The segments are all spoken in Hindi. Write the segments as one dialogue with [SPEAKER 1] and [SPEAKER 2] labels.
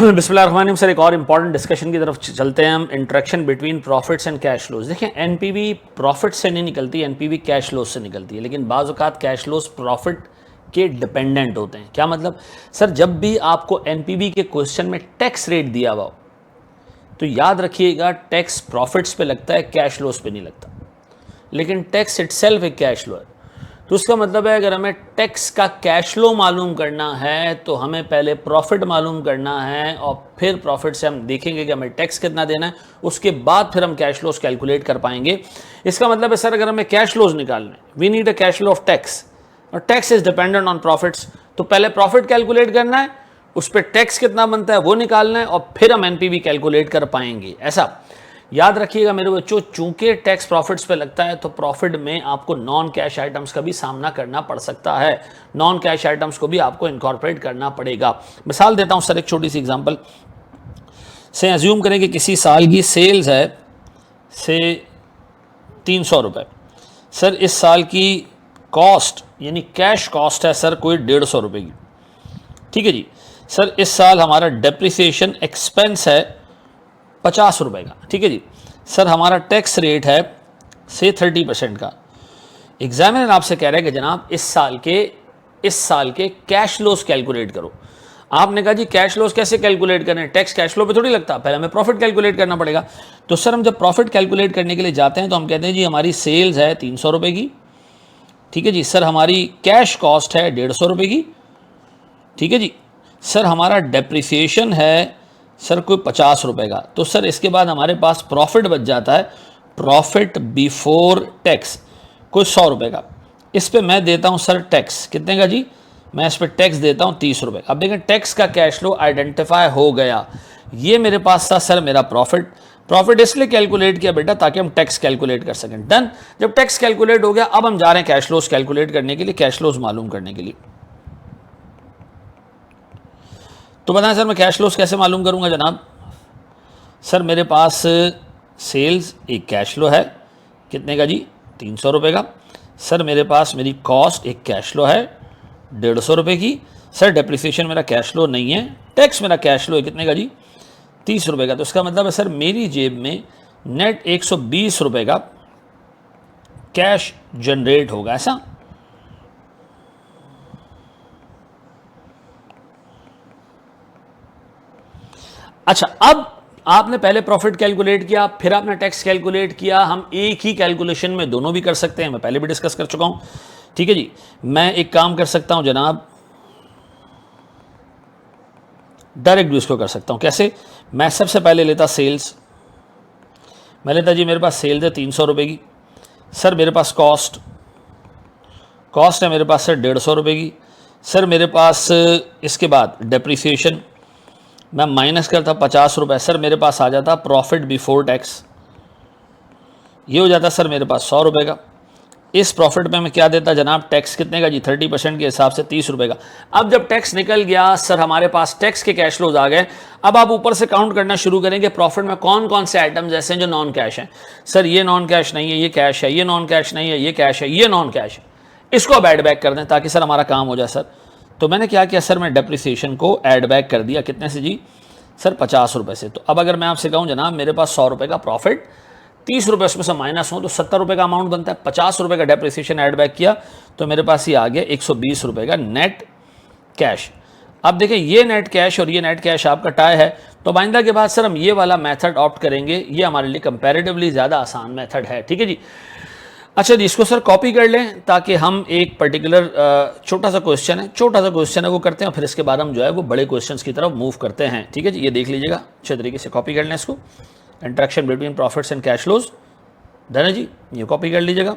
[SPEAKER 1] बिस्मिल्लाहिर्रहमानिर्रहीम। सर एक और इंपॉर्टेंट डिस्कशन की तरफ चलते हैं हम, interaction between profits and cash flows. देखिए एनपीवी प्रॉफिट से नहीं निकलती, एनपीवी कैश फ्लोज से निकलती है, लेकिन बाज़ औक़ात कैश फ्लोज प्रॉफिट के डिपेंडेंट होते हैं। क्या मतलब? सर जब भी आपको एनपीवी के क्वेश्चन में टैक्स रेट दिया हुआ हो तो याद रखिएगा टैक्स प्रॉफिट्स पे लगता है, कैश फ्लोज पे नहीं लगता, लेकिन टैक्स इटसेल्फ एक कैश फ्लो है। तो उसका मतलब है अगर हमें टैक्स का कैश फ्लो मालूम करना है तो हमें पहले प्रॉफिट मालूम करना है और फिर प्रॉफिट से हम देखेंगे कि हमें टैक्स कितना देना है, उसके बाद फिर हम कैश फ्लोज कैलकुलेट कर पाएंगे। इसका मतलब है सर अगर हमें कैश फ्लोज निकालना है, we need a cash flow of tax और tax is dependent on profits, तो पहले प्रॉफिट कैलकुलेट करना है, उस पर टैक्स कितना बनता है वो निकालना है और फिर हम एनपीवी कैलकुलेट कर पाएंगे। ऐसा याद रखिएगा मेरे बच्चों, चूंकि टैक्स प्रॉफिट्स पे लगता है तो प्रॉफिट में आपको नॉन कैश आइटम्स का भी सामना करना पड़ सकता है, नॉन कैश आइटम्स को भी आपको इनकॉर्पोरेट करना पड़ेगा। मिसाल देता हूं सर, एक छोटी सी एग्जांपल से अज्यूम करें कि किसी साल की सेल्स है से 300 रुपये। सर इस साल की कॉस्ट यानी कैश कॉस्ट है सर कोई 150 रुपये की, ठीक है जी। सर इस साल हमारा डेप्रिसिएशन एक्सपेंस है 50 रुपये का, ठीक है जी। सर हमारा टैक्स रेट है से 30% का। एग्जामिनर आपसे कह रहा है कि जनाब इस साल के कैश लॉस कैलकुलेट करो। आपने कहा जी कैश लॉस कैसे कैलकुलेट करें, टैक्स कैश फ्लो पे थोड़ी लगता, पहले हमें प्रॉफिट कैलकुलेट करना पड़ेगा। तो सर हम जब प्रॉफिट कैलकुलेट करने के लिए जाते हैं तो हम कहते हैं जी हमारी सेल्स है 300 रुपये की, ठीक है जी। सर हमारी कैश कॉस्ट है 150 रुपये की, ठीक है जी। सर हमारा डेप्रिसिएशन है सर कोई 50 रुपये का। तो सर इसके बाद हमारे पास प्रॉफिट बच जाता है, प्रॉफिट बिफोर टैक्स कोई 100 रुपये का। इस पे मैं देता हूं सर टैक्स कितने का जी, मैं इस पे टैक्स देता हूं 30 रुपये। अब देखें टैक्स का कैश फ्लो आइडेंटिफाई हो गया, ये मेरे पास था सर मेरा प्रॉफिट इसलिए कैलकुलेट किया बेटा ताकि हम टैक्स कैलकुलेट कर सकें। डन। जब टैक्स कैलकुलेट हो गया अब हम जा रहे हैं कैश फ्लोज कैलकुलेट करने के लिए, कैश फ्लोज मालूम करने के लिए। तो बताएं सर मैं कैश फ्लोज कैसे मालूम करूंगा जनाब। सर मेरे पास सेल्स एक कैश फ्लो है कितने का जी, 300 रुपये का। सर मेरे पास मेरी कॉस्ट एक कैश फ्लो है 150 रुपये की। सर डेप्रिसिएशन मेरा कैश फ्लो नहीं है, टैक्स मेरा कैश फ्लो है कितने का जी, 30 रुपये का। तो इसका मतलब है सर मेरी जेब में नेट 120 रुपये का कैश जनरेट होगा, ऐसा। अच्छा अब आपने पहले प्रॉफिट कैलकुलेट किया, फिर आपने टैक्स कैलकुलेट किया, हम एक ही कैलकुलेशन में दोनों भी कर सकते हैं, मैं पहले भी डिस्कस कर चुका हूं, ठीक है जी। मैं एक काम कर सकता हूं जनाब, डायरेक्ट भी उसको कर सकता हूं। कैसे? मैं सबसे पहले लेता सेल्स, मैं लेता जी मेरे पास सेल्स है 300 रुपये की। सर मेरे पास कॉस्ट है मेरे पास सर 150 रुपये की। सर मेरे पास इसके बाद डेप्रिसिएशन मैं माइनस करता 50 रुपये। सर मेरे पास आ जाता प्रॉफिट बिफोर टैक्स, ये हो जाता सर मेरे पास 100 रुपये का। इस प्रॉफिट में मैं क्या देता जनाब, टैक्स कितने का जी, 30% के हिसाब से 30 रुपये का। अब जब टैक्स निकल गया सर हमारे पास टैक्स के कैश फ्लोज आ गए। अब आप ऊपर से काउंट करना शुरू करेंगे प्रॉफिट में कौन कौन से आइटम्स ऐसे हैं जो नॉन कैश हैं। सर ये नॉन कैश नहीं है, ये कैश है, ये नॉन कैश नहीं है, ये कैश है, ये नॉन कैश है, इसको अब ऐड बैक कर दें ताकि सर हमारा काम हो जाए। सर तो मैंने क्या किया सर, मैं डेप्रिसिएशन को ऐड बैक कर दिया कितने से जी, सर 50 रुपये से। तो अब अगर मैं आपसे कहूँ जनाब मेरे पास 100 रुपये का प्रॉफिट, 30 रुपये उसमें से माइनस हो तो 70 रुपये का अमाउंट बनता है। 50 रुपये का डेप्रिसिएशन ऐड बैक किया तो मेरे पास ये आ गया 120 रुपये का नेट कैश। अब देखें ये नेट कैश और ये नेट कैश आपका टाई है, तो आइंदा के बाद सर हम ये वाला मेथड ऑप्ट करेंगे, ये हमारे लिए कंपैरेटिवली ज़्यादा आसान मेथड है, ठीक है जी। अच्छा जी इसको सर कॉपी कर लें ताकि हम एक पर्टिकुलर छोटा सा क्वेश्चन है वो करते हैं और फिर इसके बाद हम जो है वो बड़े क्वेश्चंस की तरफ मूव करते हैं, ठीक है जी। ये देख लीजिएगा अच्छे तरीके से कॉपी कर लें इसको, interaction between profits and cash flows, धन जी ये कॉपी कर लीजिएगा।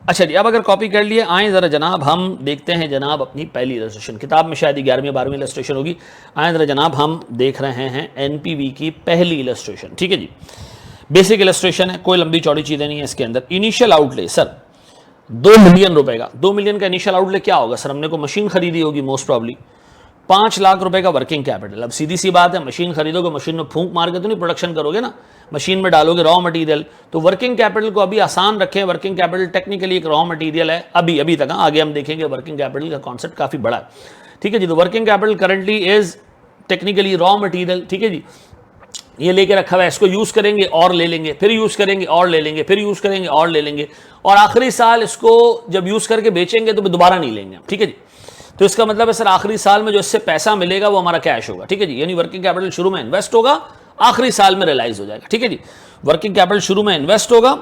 [SPEAKER 1] अच्छा जी अब अगर कॉपी कर लिए आए ज़रा जनाब हम देखते हैं जनाब अपनी पहली इलस्ट्रेशन, किताब में शायद 11वीं 12वीं इलस्ट्रेशन होगी। आए ज़रा जनाब हम देख रहे हैं एनपीवी की पहली इलस्ट्रेशन, ठीक है जी। बेसिक इलस्ट्रेशन है, कोई लंबी चौड़ी चीज़ें नहीं है इसके अंदर। इनिशियल आउटले सर 2 मिलियन रुपए का, 2 मिलियन का इनिशियल आउटले क्या होगा सर, हमने को मशीन खरीदी होगी मोस्ट प्रॉब्ली। 5 लाख रुपए का वर्किंग कैपिटल। अब सीधी सी बात है, मशीन खरीदोगे, मशीन में फूंक मार के तो नहीं प्रोडक्शन करोगे ना, मशीन में डालोगे रॉ मटेरियल। तो वर्किंग कैपिटल को अभी आसान रखें, वर्किंग कैपिटल टेक्निकली एक रॉ मटेरियल है अभी तक, आगे हम देखेंगे वर्किंग कैपिटल का कॉन्सेप्ट काफ़ी बड़ा है, ठीक है जी। तो working capital currently is technically raw material, ठीक है जी, ये लेके रखा हुआ है, इसको यूज़ करेंगे और ले लेंगे, फिर यूज़ करेंगे और ले लेंगे, फिर यूज़ करेंगे और ले लेंगे, और आखिरी साल इसको जब यूज़ करके बेचेंगे तो दोबारा नहीं लेंगे, ठीक है जी। तो इसका मतलब है सर आखिरी साल में जो इससे पैसा मिलेगा वो हमारा कैश होगा, ठीक है जी। यानी वर्किंग कैपिटल शुरू में इन्वेस्ट होगा, आखिरी साल में रियलाइज हो जाएगा, ठीक है जी। वर्किंग कैपिटल शुरू में इन्वेस्ट होगा,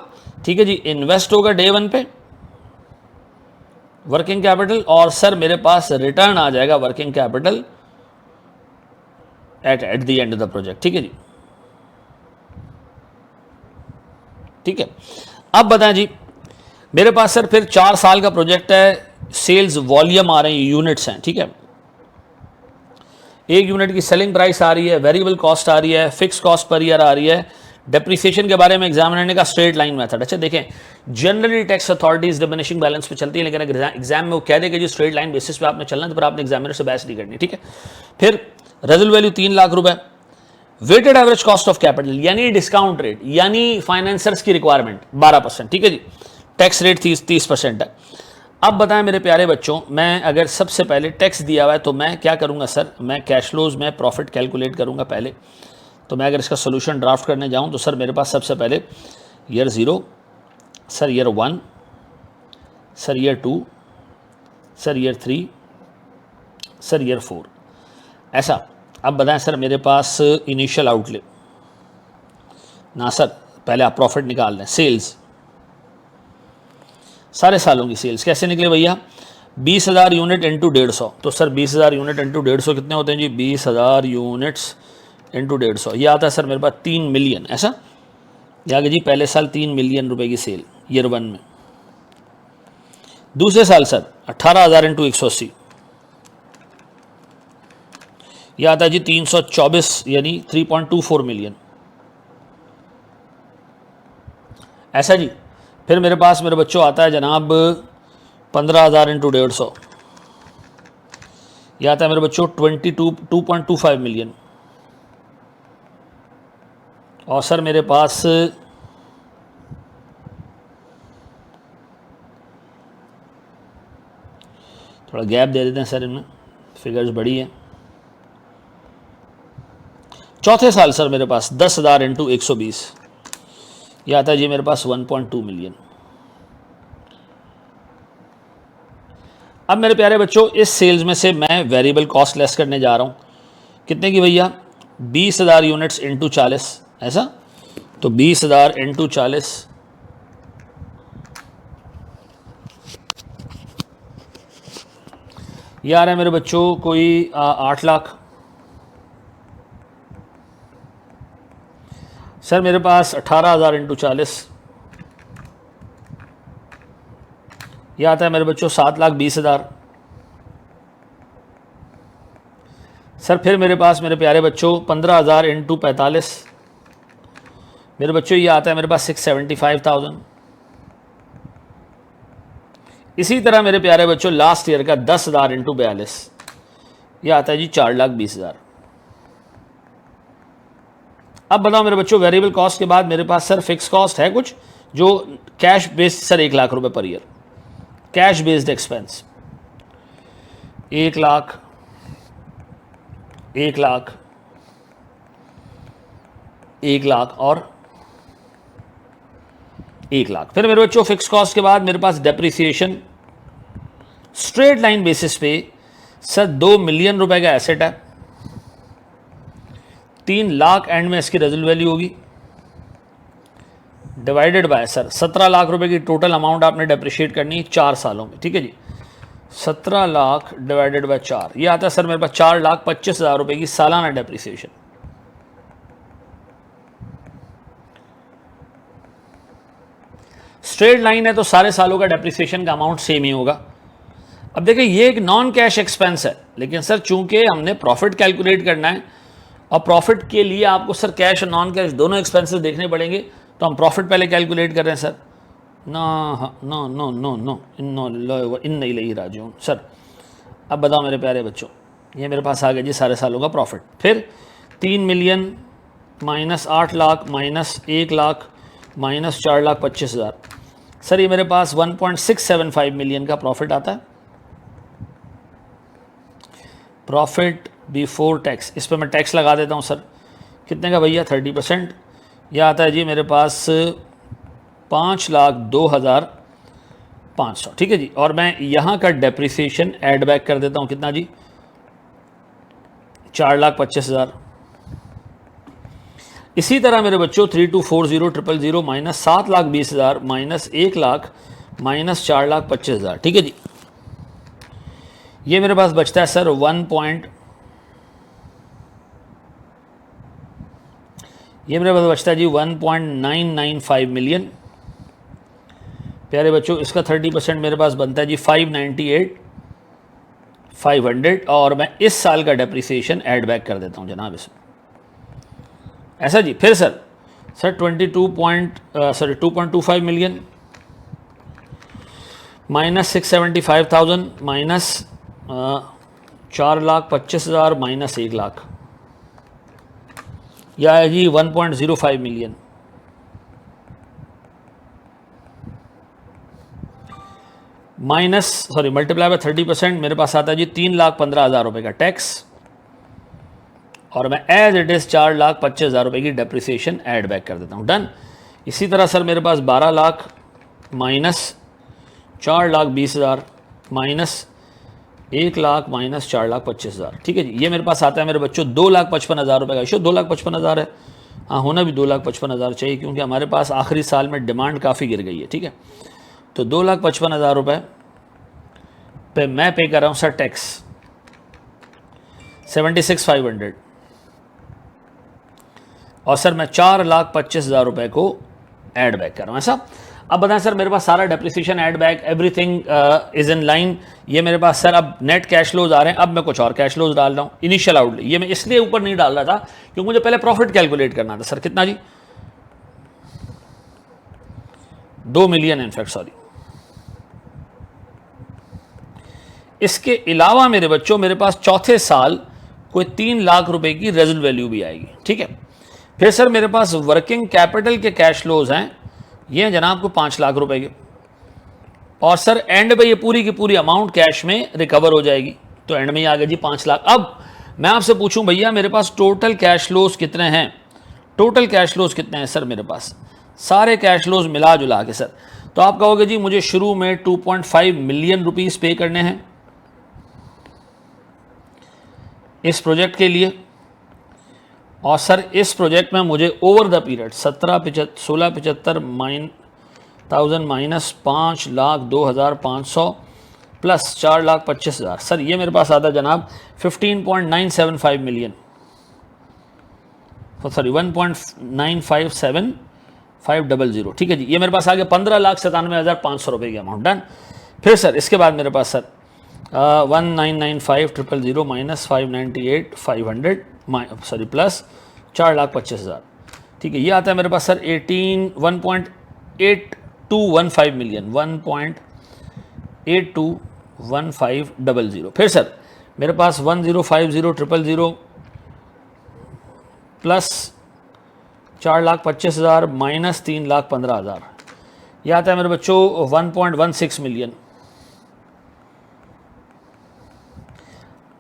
[SPEAKER 1] ठीक है जी, इन्वेस्ट होगा डे 1 पे वर्किंग कैपिटल, और सर मेरे पास रिटर्न आ जाएगा working capital at the end of the project, ठीक है जी, ठीक है। अब बताएं जी, मेरे पास सर फिर 4 साल का प्रोजेक्ट है, सेल्स वॉल्यूम आ रहे हैं, यूनिट्स हैं, ठीक है। एक यूनिट की सेलिंग प्राइस आ रही है, वेरिएबल कॉस्ट आ रही है, फिक्स कॉस्ट पर ईयर आ रही है, डेप्रिसिएशन के बारे में एग्जामिनर ने कहा स्ट्रेट लाइन मेथड। अच्छा देखें, generally tax authorities diminishing balance पे चलती है, लेकिन अगर एग्जाम में वो कह दे कि जी स्ट्रेट लाइन बेसिस पे आपने चलना, तो फिर आपने एग्जामिनर से बहस नहीं करनी, ठीक है। फिर रेजल वैल्यू 3 लाख रुपए, weighted average cost of capital यानी डिस्काउंट रेट, यानी फाइनेंसर्स की रिक्वायरमेंट 12%, ठीक है जी, टैक्स रेट 30% है। अब बताएं मेरे प्यारे बच्चों, मैं अगर सबसे पहले टैक्स दिया हुआ है तो मैं क्या करूंगा सर, मैं कैश फ्लोज में प्रॉफिट कैलकुलेट करूंगा पहले। तो मैं अगर इसका सोल्यूशन ड्राफ्ट करने जाऊं तो सर मेरे पास सबसे पहले year 0, sir year 1, sir year 2, sir year 3, sir year 4, ऐसा। अब बताएं सर मेरे पास इनिशियल आउटले ना सर, पहले आप प्रॉफिट निकाल लें, सेल्स सारे सालों की सेल्स कैसे निकले भैया, 20,000 यूनिट इंटू 150, तो सर 20,000 यूनिट इंटू 150 कितने होते हैं जी, 20,000 यूनिट्स इंटू 150, ये आता है सर मेरे पास 3 मिलियन, ऐसा। ये आगे जी पहले साल 3 मिलियन रुपए की सेल ईयर 1 में, दूसरे साल सर 18,000 इंटू 180, ये आता है जी 324 यानी 3.24 मिलियन, ऐसा जी। फिर मेरे पास मेरे बच्चों आता है जनाब 15,000 इंटू 150, यह आता है मेरे बच्चों 2.25 मिलियन, और सर मेरे पास थोड़ा गैप दे देते हैं सर, इनमें फिगर्स बड़ी है। चौथे साल सर मेरे पास 10,000 इंटू 120, यह आता है जी मेरे पास 1.2 मिलियन। अब मेरे प्यारे बच्चों इस सेल्स में से मैं वेरिएबल कॉस्ट लेस करने जा रहा हूं, कितने की भैया, 20,000 यूनिट्स इंटू 40, ऐसा। तो 20,000 इंटू 40, ये आ रहा है मेरे बच्चों कोई 8 लाख। सर मेरे पास 18,000 इंटू 40, यह आता है मेरे बच्चों 7,20,000। सर फिर मेरे पास मेरे प्यारे बच्चों 15,000 इंटू 45, मेरे बच्चों ये आता है मेरे पास 675,000। इसी तरह मेरे प्यारे बच्चों लास्ट ईयर का 10,000 इंटू 42, यह आता है जी 4,20,000। अब बताओ मेरे बच्चों वेरिएबल कॉस्ट के बाद मेरे पास सर फिक्स कॉस्ट है कुछ जो कैश बेस्ड, सर 1 लाख रुपए per year, cash based expense 1 lakh, 1 lakh, 1 lakh और 1 लाख। फिर मेरे बच्चों फिक्स कॉस्ट के बाद मेरे पास डेप्रिसिएशन स्ट्रेट लाइन बेसिस पे सर 2 मिलियन रुपए का एसेट है, 3 लाख एंड में इसकी रेजल वैल्यू होगी, डिवाइडेड बाय सर 17 लाख रुपए की टोटल अमाउंट आपने डेप्रिशिएट करनी है 4 सालों में, ठीक है जी। 17 लाख डिवाइडेड बाय 4, ये आता है सर मेरे पास 4,25,000 रुपए की सालाना डेप्रिसिएशन। स्ट्रेट लाइन है तो सारे सालों का डेप्रिसिएशन का अमाउंट सेम ही होगा। अब देखिए ये एक नॉन कैश एक्सपेंस है, लेकिन सर चूंकि हमने प्रॉफिट कैलकुलेट करना है और प्रॉफिट के लिए आपको सर कैश और नॉन कैश दोनों एक्सपेंसेस देखने पड़ेंगे, तो हम प्रॉफिट पहले कैलकुलेट कर रहे हैं सर। ना नो नो नो नो इन इलैहि राजिऊन सर। अब बताओ मेरे प्यारे बच्चों, ये मेरे पास आ गया जी सारे सालों का प्रॉफिट। फिर 3 million minus 8 lakh minus 1 lakh minus 4,25,000, sir ये मेरे पास 1.675 मिलियन का प्रॉफिट आता है। प्रॉफिट बिफोर टैक्स, इस पर मैं टैक्स लगा देता हूँ सर, कितने का भैया 30%, यह आता है जी मेरे पास 5,02,500, ठीक है जी। और मैं यहाँ का डेप्रिसिएशन ऐड बैक कर देता हूँ, कितना जी 4,25,000। इसी तरह मेरे बच्चों 3240,000 माइनस 7,20,000 माइनस 1,00,000 माइनस 4,25,000, ठीक है जी। ये मेरे पास बचता है सर ये मेरे पास बचता है जी 1.995 मिलियन। प्यारे बच्चों इसका 30% मेरे पास बनता है जी 598,500 और मैं इस साल का डेप्रिसिएशन ऐड बैक कर देता हूं जनाब इसमें, ऐसा जी। फिर sir 2.25 million minus 675,000 minus 4,25,000 minus 1,00,000, यह है जी 1.05 मिलियन माइनस मल्टीप्लाई बाय 30% मेरे पास आता है जी 3,15,000 रुपये का टैक्स और मैं एज इट इज़ 4,25,000 रुपये की डेप्रिसिएशन ऐड बैक कर देता हूँ, डन। इसी तरह सर मेरे पास 12,00,000 माइनस 4,20,000 माइनस 1,00,000 माइनस 4,25,000, ठीक है जी। ये मेरे पास आता है मेरे बच्चों 2,55,000 रुपये का इशू, 2,55,000 है, हाँ होना भी 2,55,000 चाहिए क्योंकि हमारे पास आखिरी साल में डिमांड काफ़ी गिर गई है, ठीक है। तो 2,55,000 रुपये पे मैं पे कर रहा हूँ सर टैक्स 76,500 और सर मैं 4,25,000 रुपये को ऐड बैक कर रहा हूँ, ऐसा। अब बताएं सर मेरे पास सारा depreciation add back everything is in line. ये मेरे पास सर अब नेट कैश फ्लोज आ रहे हैं, अब मैं कुछ और कैश फ्लोज डाल रहा हूँ। इनिशियल आउटले ये मैं इसलिए ऊपर नहीं डाल रहा था क्योंकि मुझे पहले प्रॉफिट कैलकुलेट करना था सर, कितना जी 2 मिलियन इनफैक्ट, सॉरी। इसके अलावा मेरे बच्चों मेरे पास चौथे साल कोई 3,00,000 रुपए की रेजिड वैल्यू भी आएगी, ठीक है। फिर सर मेरे पास वर्किंग कैपिटल के कैश फ्लोज हैं, ये हैं जनाब को 5,00,000 रुपए के और सर एंड पे ये पूरी की पूरी अमाउंट कैश में रिकवर हो जाएगी, तो एंड में ही आ गया जी 5,00,000। अब मैं आपसे पूछूं भैया मेरे पास टोटल कैश फ्लोज कितने हैं, टोटल कैश फ्लोज कितने हैं सर मेरे पास, सारे कैश फ्लोज मिला जुला के सर, तो आप कहोगे जी मुझे शुरू में 2.5 मिलियन रुपीस पे करने हैं इस प्रोजेक्ट के लिए और सर इस प्रोजेक्ट में मुझे over the period 16,75,000 minus 5,02,500 plus 4,25,000, sir ये मेरे पास आता है जनाब 15.975 मिलियन, सॉरी 1.957500, ठीक है जी। ये मेरे पास आ गया 15,97,500 रुपये की अमाउंट, डन। फिर सर इसके बाद मेरे पास सर 1,995,000 माइनस 598,500 सॉरी प्लस 4,25,000, ठीक है। ये आता है मेरे पास सर 1.8215 मिलियन 1.821500। फिर सर मेरे पास 1,050,000 प्लस 4,25,000 माइनस 3,15,000, यह आता है मेरे बच्चों 1.16 मिलियन।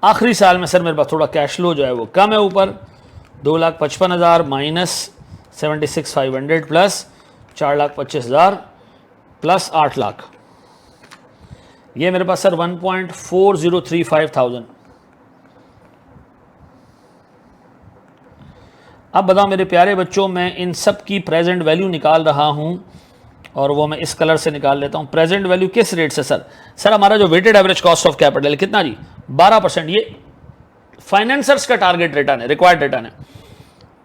[SPEAKER 1] आखिरी साल में सर मेरे पास थोड़ा कैश फ्लो जो है वो कम है, ऊपर 2,55,000 माइनस 76,500 प्लस 4,25,000 प्लस 8,00,000, ये मेरे पास सर 1.4035,000। अब बताओ मेरे प्यारे बच्चों मैं इन सब की प्रेजेंट वैल्यू निकाल रहा हूं और वो मैं इस कलर से निकाल लेता हूं। प्रेजेंट वैल्यू किस रेट से सर, सर हमारा जो weighted average cost of capital कितना जी 12%, ये फाइनेंसर्स का टारगेट रिटर्न है, रिक्वायर्ड रिटर्न है,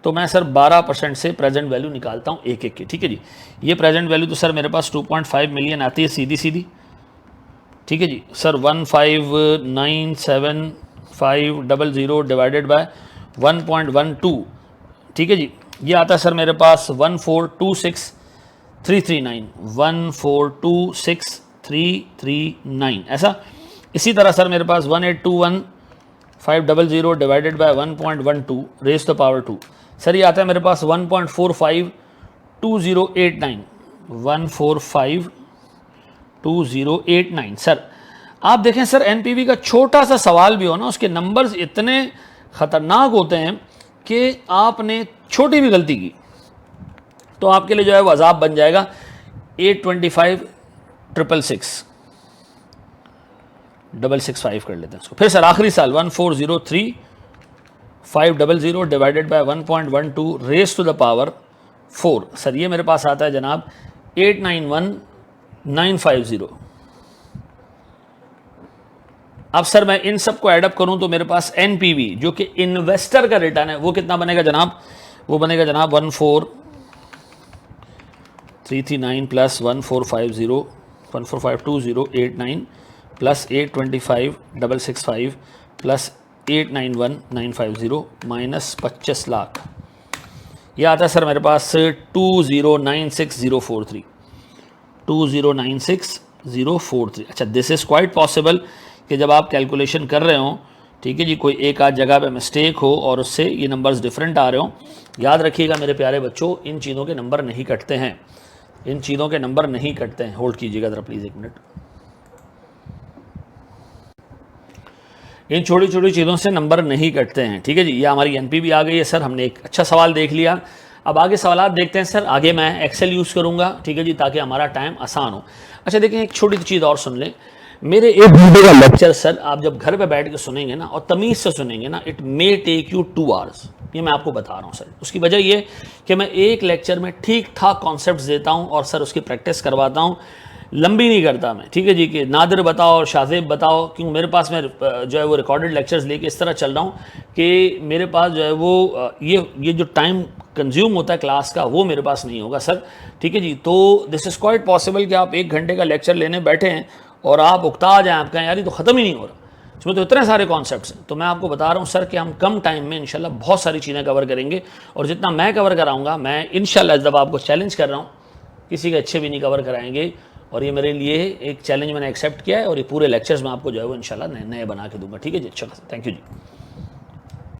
[SPEAKER 1] तो मैं सर 12% से प्रेजेंट वैल्यू निकालता हूं एक एक की, ठीक है जी। ये प्रेजेंट वैल्यू तो सर मेरे पास 2.5 मिलियन आती है सीधी सीधी, ठीक है जी सर। 1,59,7,500 डिवाइडेड बाय 1.12, ठीक है जी, ये आता है सर मेरे पास 1,426,339 1,426,339 ऐसा। इसी तरह सर मेरे पास 1,821,500 divided by 1.12 raise the power 2, sir ये आता है मेरे पास 1.452089 1452089। सर आप देखें सर एनपीवी का छोटा सा सवाल भी हो ना, उसके नंबर्स इतने ख़तरनाक होते हैं कि आपने छोटी भी गलती की तो आपके लिए जो है वो अजाब बन जाएगा 825,666,665 कर लेते हैं इसको। फिर सर आखिरी साल 1403,500 divided by 1.12 raise to the power 4। Sir ये मेरे पास आता है जनाब 891,950। अब सर मैं इन सब को एडअप करूं तो मेरे पास एनपीवी जो कि इन्वेस्टर का रिटर्न है वो कितना बनेगा जनाब, वो बनेगा जनाब 14,339 plus 14,520,89 plus 825,665 plus 891,950 minus 25 lakh. यह आता है सर मेरे पास 2096,043 2096,043। अच्छा, दिस इज़ क्वाइट पॉसिबल कि जब आप कैलकुलेशन कर रहे हो, ठीक है जी, कोई एक आध जगह पे मिस्टेक हो और उससे ये नंबर्स डिफरेंट आ रहे हो। याद रखिएगा मेरे प्यारे बच्चों, इन चीज़ों के नंबर नहीं कटते हैं, इन चीज़ों के नंबर नहीं कटते हैं। होल्ड कीजिएगा ज़रा प्लीज़ 1 मिनट। इन छोटी छोटी चीज़ों से नंबर नहीं कटते हैं, ठीक है जी। ये हमारी एनपीवी आ गई है सर, हमने एक अच्छा सवाल देख लिया। अब आगे सवाल देखते हैं सर। आगे मैं एक्सेल यूज़ करूँगा, ठीक है जी, ताकि हमारा टाइम आसान हो। अच्छा देखिए, एक छोटी सी चीज़ और सुन लें। मेरे 1 घंटे का लेक्चर सर आप जब घर पे बैठ के सुनेंगे ना और तमीज़ से सुनेंगे ना, it may take you 2 hours. ये मैं आपको बता रहा हूँ सर। उसकी वजह ये कि मैं एक लेक्चर में ठीक ठाक कॉन्सेप्ट्स देता हूँ और सर उसकी प्रैक्टिस करवाता हूँ, लंबी नहीं करता मैं, ठीक है जी। कि नादिर बताओ और शाज़ेब बताओ, क्योंकि मेरे पास मैं जो है वो रिकॉर्डेड लेक्चर्स लेके इस तरह चल रहा हूँ कि मेरे पास जो है वो ये जो टाइम कंज्यूम होता है क्लास का वो मेरे पास नहीं होगा सर, ठीक है जी। तो दिस इज़ क्वाइट पॉसिबल कि आप 1 घंटे का लेक्चर लेने बैठे हैं और आप उकता जाएँ, आप कहें यार ये तो ख़त्म ही नहीं हो रहा, इसमें तो इतने सारे कॉन्सेप्ट्स हैं। तो मैं आपको बता रहा हूँ सर कि हम कम टाइम में इंशाल्लाह बहुत सारी चीज़ें कवर करेंगे और जितना मैं कवर कराऊँगा, मैं इंशाल्लाह इस दफ़ा आपको चैलेंज कर रहा हूँ, किसी के अच्छे भी नहीं कवर कराएंगे। और ये मेरे लिए एक चैलेंज मैंने एक्सेप्ट किया है और ये पूरे लेक्चर्स में आपको जो है वो इंशाल्लाह नए नए बना के दूंगा, ठीक है जी। अच्छा, थैंक यू जी।